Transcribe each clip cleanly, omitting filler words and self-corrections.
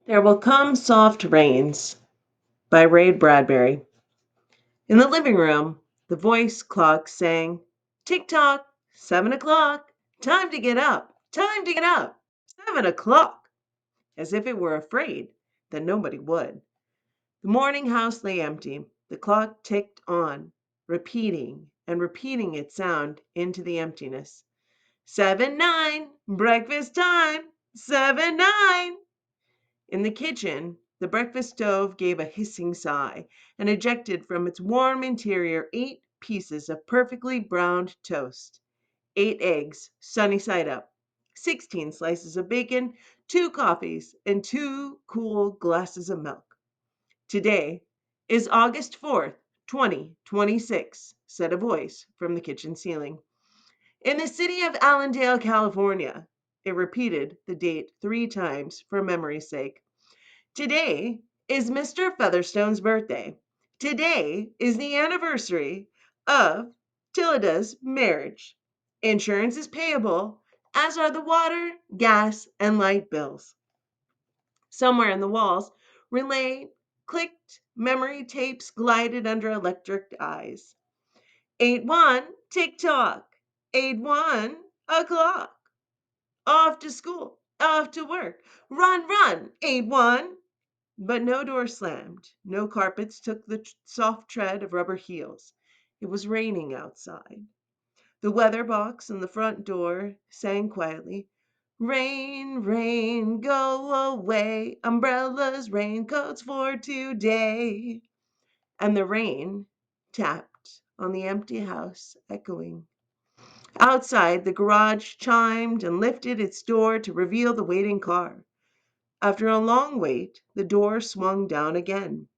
There Will Come Soft Rains by Ray Bradbury. In the living room, the voice clock sang, "Tick tock, 7 o'clock. Time to get up, time to get up. 7 o'clock," as if it were afraid that nobody would. The morning house lay empty. The clock ticked on, repeating and repeating its sound into the emptiness. 7-9, breakfast time. 7-9. In the kitchen, the breakfast stove gave a hissing sigh and ejected from its warm interior 8 pieces of perfectly browned toast, 8 eggs, sunny side up, 16 slices of bacon, 2 coffees, and 2 cool glasses of milk. "Today is August 4th, 2026," said a voice from the kitchen ceiling. "In the city of Allendale, California." It repeated the date 3 times for memory's sake. "Today is Mr. Featherstone's birthday. Today is the anniversary of Tilida's marriage. Insurance is payable, as are the water, gas, and light bills." Somewhere in the walls, relay clicked, memory tapes glided under electric eyes. 8-1, tick tock. 8-1 o'clock. Off to school, off to work. Run, run, 8-1. But no door slammed, no carpets took the soft tread of rubber heels. It was raining outside. The weather box on the front door sang quietly, "Rain, rain, go away. Umbrellas, raincoats for today." And the rain tapped on the empty house, echoing. Outside, the garage chimed and lifted its door to reveal the waiting car. After a long wait, the door swung down again.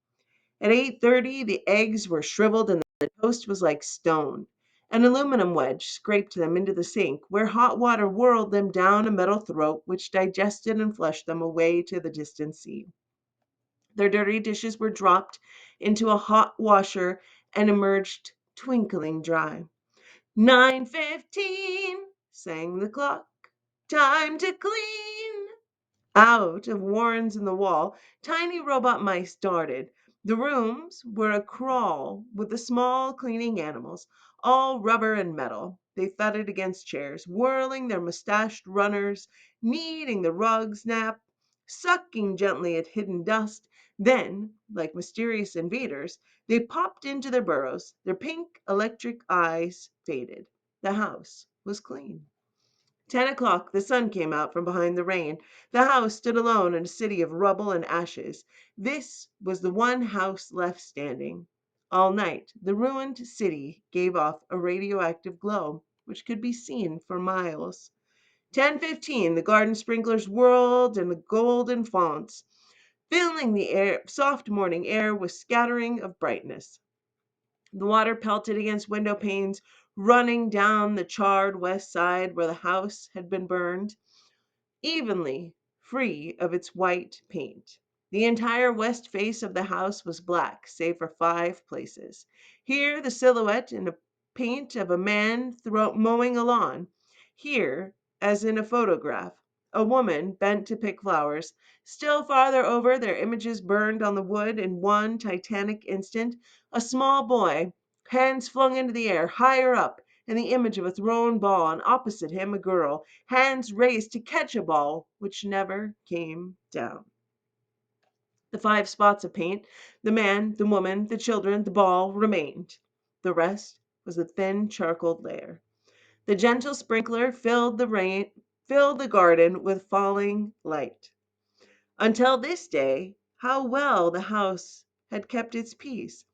At 8:30, the eggs were shriveled and the toast was like stone. An aluminum wedge scraped them into the sink, where hot water whirled them down a metal throat which digested and flushed them away to the distant sea. Their dirty dishes were dropped into a hot washer and emerged twinkling dry. 9:15, sang the clock. "Time to clean." Out of warrens in the wall, tiny robot mice darted. The rooms were a crawl with the small cleaning animals, all rubber and metal. They thudded against chairs, whirling their mustached runners, kneading the rugs nap, sucking gently at hidden dust. Then, like mysterious invaders, they popped into their burrows. Their pink electric eyes faded. The house was clean. 10 o'clock, the sun came out from behind the rain. The house stood alone in a city of rubble and ashes. This was the one house left standing. All night, the ruined city gave off a radioactive glow, which could be seen for miles. 10:15, the garden sprinklers whirled in the golden fonts, filling the soft morning air with scattering of brightness. The water pelted against window panes, running down the charred west side where the house had been burned, evenly, free of its white paint. The entire west face of the house was black, save for 5 places. Here, the silhouette in a paint of a man mowing a lawn. Here, as in a photograph, a woman bent to pick flowers. Still farther over, their images burned on the wood in one titanic instant. A small boy, hands flung into the air, higher up, and the image of a thrown ball, and opposite him a girl, hands raised to catch a ball which never came down. The 5 spots of paint, the man, the woman, the children, the ball, remained. The rest was a thin charcoal layer. The gentle sprinkler filled the garden with falling light. Until this day, how well the house had kept its peace.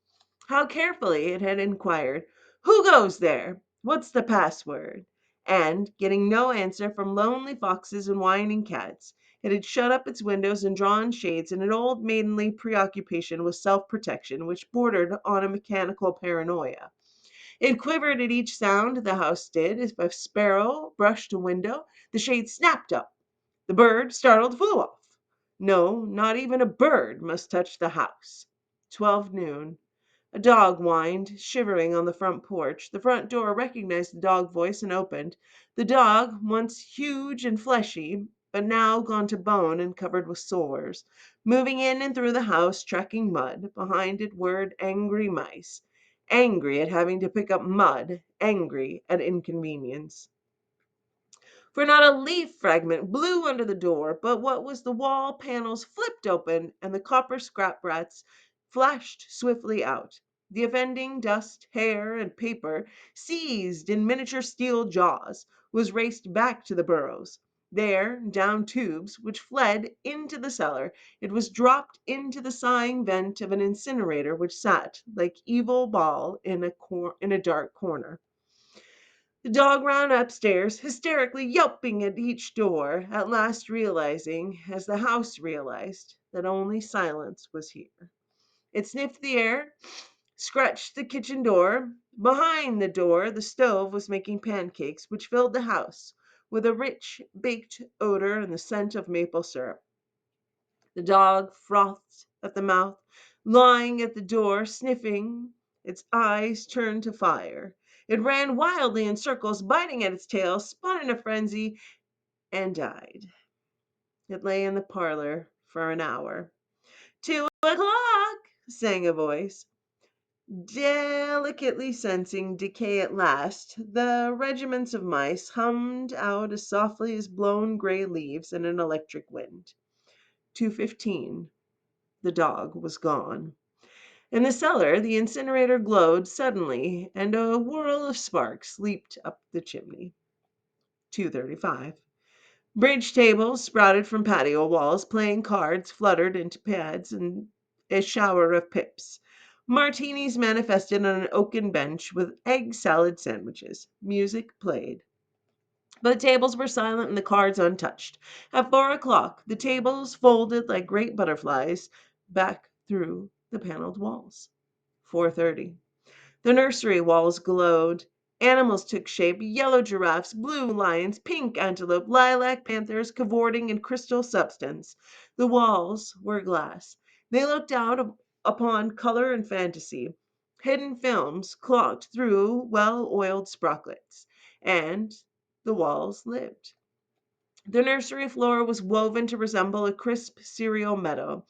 How carefully it had inquired, "Who goes there? What's the password?" And, getting no answer from lonely foxes and whining cats, it had shut up its windows and drawn shades in an old maidenly preoccupation with self-protection which bordered on a mechanical paranoia. It quivered at each sound the house did. If a sparrow brushed a window, the shade snapped up. The bird, startled, flew off. No, not even a bird must touch the house. 12 noon. A dog whined, shivering on the front porch. The front door recognized the dog voice and opened. The dog, once huge and fleshy, but now gone to bone and covered with sores. Moving in and through the house, tracking mud. Behind it whirred angry mice, angry at having to pick up mud, angry at inconvenience. For not a leaf fragment blew under the door, but what was the wall panels flipped open, and the copper scrap rats flashed swiftly out. The offending dust, hair, and paper, seized in miniature steel jaws, was raced back to the burrows. There, down tubes, which fled into the cellar, it was dropped into the sighing vent of an incinerator which sat, like evil ball, in a dark corner. The dog ran upstairs, hysterically yelping at each door, at last realizing, as the house realized, that only silence was here. It sniffed the air, scratched the kitchen door. Behind the door, the stove was making pancakes, which filled the house with a rich, baked odor and the scent of maple syrup. The dog frothed at the mouth, lying at the door, sniffing, its eyes turned to fire. It ran wildly in circles, biting at its tail, spun in a frenzy, and died. It lay in the parlor for an hour. 2 o'clock, sang a voice. Delicately sensing decay at last, the regiments of mice hummed out as softly as blown gray leaves in an electric wind. 2:15. The dog was gone. In the cellar, the incinerator glowed suddenly, and a whirl of sparks leaped up the chimney. 2:35. Bridge tables sprouted from patio walls, playing cards fluttered into pads and a shower of pips. Martinis manifested on an oaken bench with egg salad sandwiches. Music played. But the tables were silent and the cards untouched. At 4 o'clock, the tables folded like great butterflies back through the paneled walls. 4:30. The nursery walls glowed. Animals took shape: yellow giraffes, blue lions, pink antelope, lilac panthers cavorting in crystal substance. The walls were glass. They looked out upon color and fantasy. Hidden films clocked through well oiled sprockets. And the walls lived. The nursery floor was woven to resemble a crisp cereal meadow.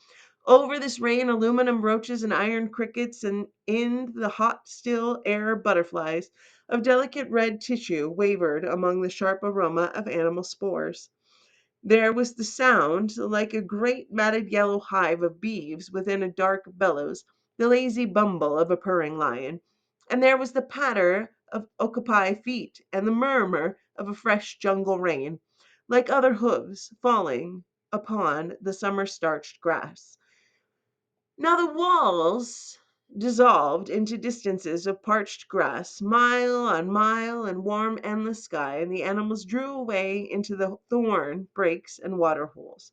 Over this rain aluminum roaches and iron crickets, and in the hot, still air butterflies of delicate red tissue wavered among the sharp aroma of animal spores. There was the sound, like a great matted yellow hive of beeves within a dark bellows, the lazy bumble of a purring lion. And there was the patter of okapi feet and the murmur of a fresh jungle rain, like other hooves falling upon the summer starched grass. Now the walls dissolved into distances of parched grass, mile on mile, and warm, endless sky, and the animals drew away into the thorn breaks and water holes.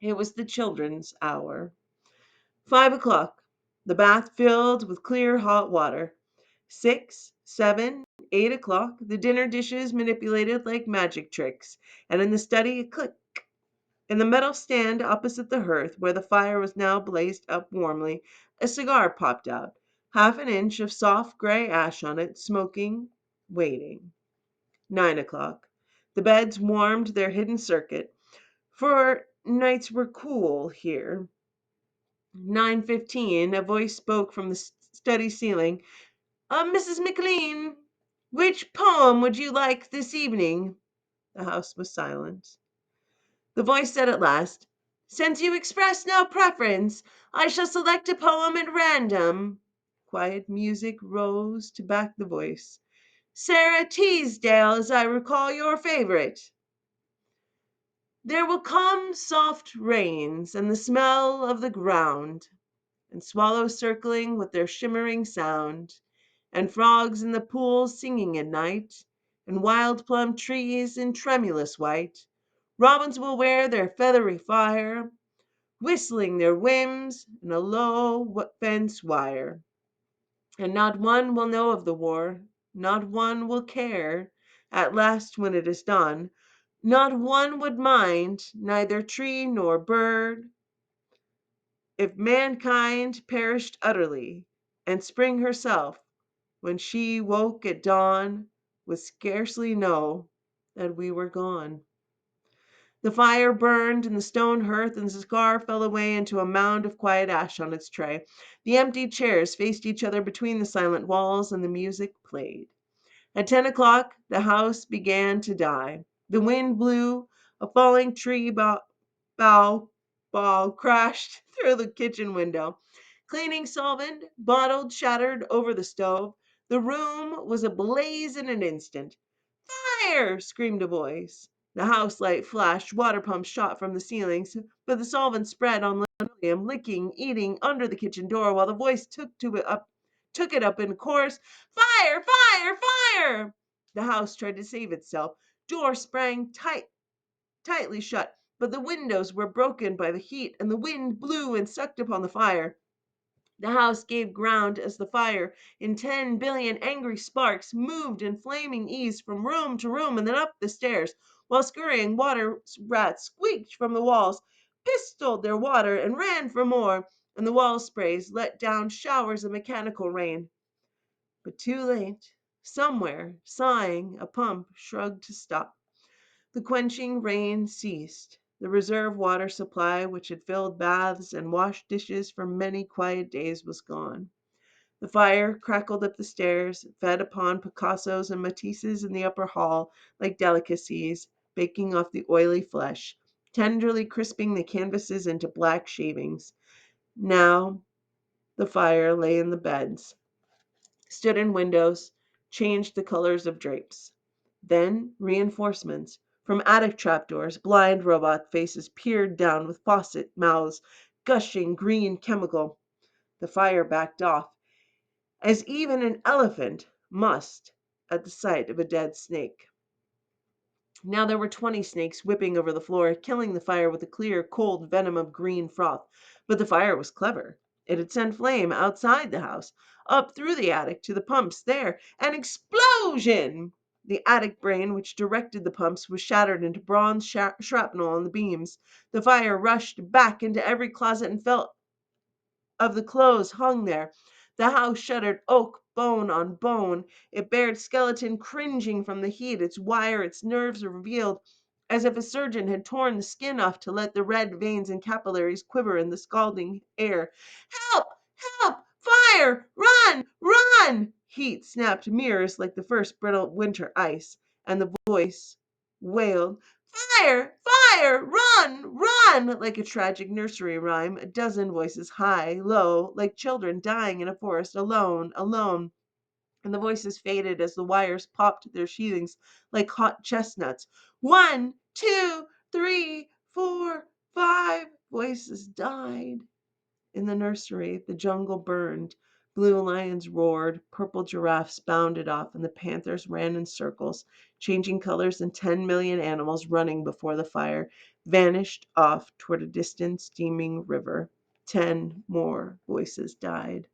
It was the children's hour. 5 o'clock. The bath filled with clear hot water. 6, 7, 8 o'clock. The dinner dishes manipulated like magic tricks, and in the study a click. In the metal stand opposite the hearth, where the fire was now blazed up warmly, a cigar popped out, half an inch of soft gray ash on it, smoking, waiting. 9 o'clock. The beds warmed their hidden circuit, for nights were cool here. 9:15. A voice spoke from the study ceiling. Mrs. McLean, which poem would you like this evening?" The house was silent. The voice said at last, "Since you express no preference, I shall select a poem at random." Quiet music rose to back the voice. "Sarah Teasdale, as I recall your favorite." "There will come soft rains and the smell of the ground, and swallows circling with their shimmering sound, and frogs in the pools singing at night, and wild plum trees in tremulous white. Robins will wear their feathery fire, whistling their whims in a low fence wire. And not one will know of the war, not one will care, at last when it is done. Not one would mind, neither tree nor bird, if mankind perished utterly, and spring herself, when she woke at dawn, would scarcely know that we were gone." The fire burned in the stone hearth, and the cigar fell away into a mound of quiet ash on its tray. The empty chairs faced each other between the silent walls, and the music played. At 10 o'clock, the house began to die. The wind blew, a falling tree bough ball crashed through the kitchen window. Cleaning solvent bottled shattered over the stove. The room was ablaze in an instant. Fire! Screamed a voice. The house light flashed, water pumps shot from the ceilings, but the solvent spread on linoleum, licking, eating under the kitchen door, while the voice took it up in chorus. Fire! Fire! Fire! The house tried to save itself. Door sprang tightly shut, but the windows were broken by the heat, and the wind blew and sucked upon the fire. The house gave ground as the fire, in 10 billion angry sparks, moved in flaming ease from room to room and then up the stairs, while scurrying water rats squeaked from the walls, pistoled their water, and ran for more, and the wall sprays let down showers of mechanical rain. But too late. Somewhere, sighing, a pump shrugged to stop. The quenching rain ceased. The reserve water supply, which had filled baths and washed dishes for many quiet days, was gone. The fire crackled up the stairs, fed upon Picassos and Matisses in the upper hall like delicacies, baking off the oily flesh, tenderly crisping the canvases into black shavings. Now the fire lay in the beds, stood in windows, changed the colors of drapes. Then reinforcements. From attic trapdoors, blind robot faces peered down with faucet mouths gushing green chemical. The fire backed off, as even an elephant must at the sight of a dead snake. Now there were 20 snakes whipping over the floor, killing the fire with the clear, cold venom of green froth. But the fire was clever. It had sent flame outside the house, up through the attic to the pumps there. An explosion! The attic brain which directed the pumps was shattered into bronze shrapnel on the beams. The fire rushed back into every closet and fell of the clothes hung there. The house shuddered, oak, bone on bone. It bared skeleton cringing from the heat, its wire, its nerves revealed, as if a surgeon had torn the skin off to let the red veins and capillaries quiver in the scalding air. Help! Help! Fire! Run! Run! Heat snapped mirrors like the first brittle winter ice, and the voice wailed, Fire! Fire! Run! Run! Like a tragic nursery rhyme, a dozen voices high, low, like children dying in a forest, alone, alone. And the voices faded as the wires popped their sheathings like hot chestnuts. 1, 2, 3, 4, 5 voices died. In the nursery, the jungle burned. Blue lions roared, purple giraffes bounded off, and the panthers ran in circles, changing colors, and 10 million animals running before the fire vanished off toward a distant steaming river. 10 more voices died.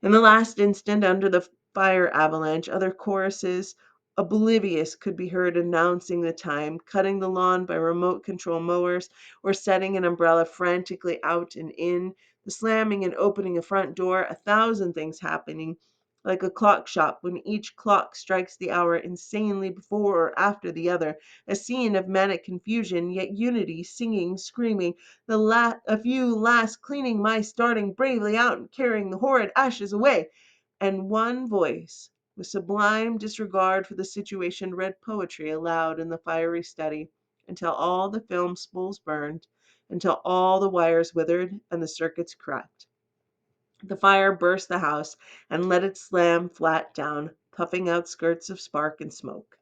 In the last instant, under the fire avalanche, other choruses, oblivious, could be heard announcing the time, cutting the lawn by remote control mowers, or setting an umbrella frantically out and in, the slamming and opening a front door, a thousand things happening, like a clock shop when each clock strikes the hour insanely before or after the other, a scene of manic confusion, yet unity, singing, screaming, a few last cleaning mice darting bravely out and carrying the horrid ashes away, and one voice, with sublime disregard for the situation, read poetry aloud in the fiery study, until all the film spools burned, until all the wires withered and the circuits cracked. The fire burst the house and let it slam flat down, puffing out skirts of spark and smoke.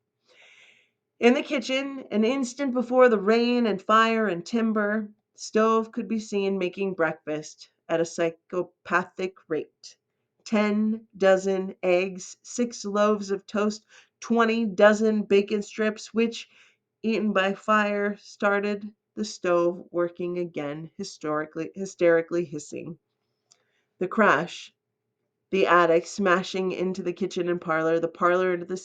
In the kitchen, an instant before the rain and fire and timber, the stove could be seen making breakfast at a psychopathic rate. 10 dozen eggs, 6 loaves of toast, 20 dozen bacon strips, which, eaten by fire, started the stove working again, hysterically hissing. The crash, the attic smashing into the kitchen and parlor, the parlor into the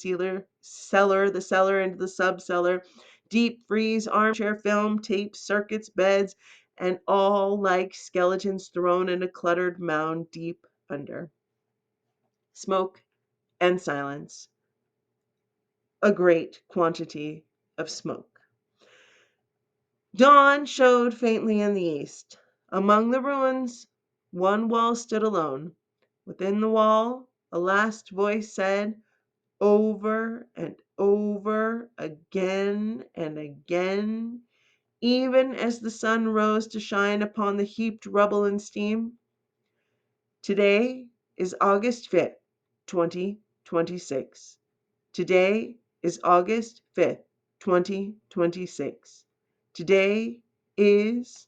cellar, the cellar into the sub-cellar, deep freeze, armchair, film, tapes, circuits, beds, and all like skeletons thrown in a cluttered mound deep under. Smoke and silence. A great quantity of smoke. Dawn showed faintly in the east. Among the ruins, one wall stood alone. Within the wall, a last voice said, over and over again and again, even as the sun rose to shine upon the heaped rubble and steam, today is August 5th, 2026. Today is August 5th, 2026. Today is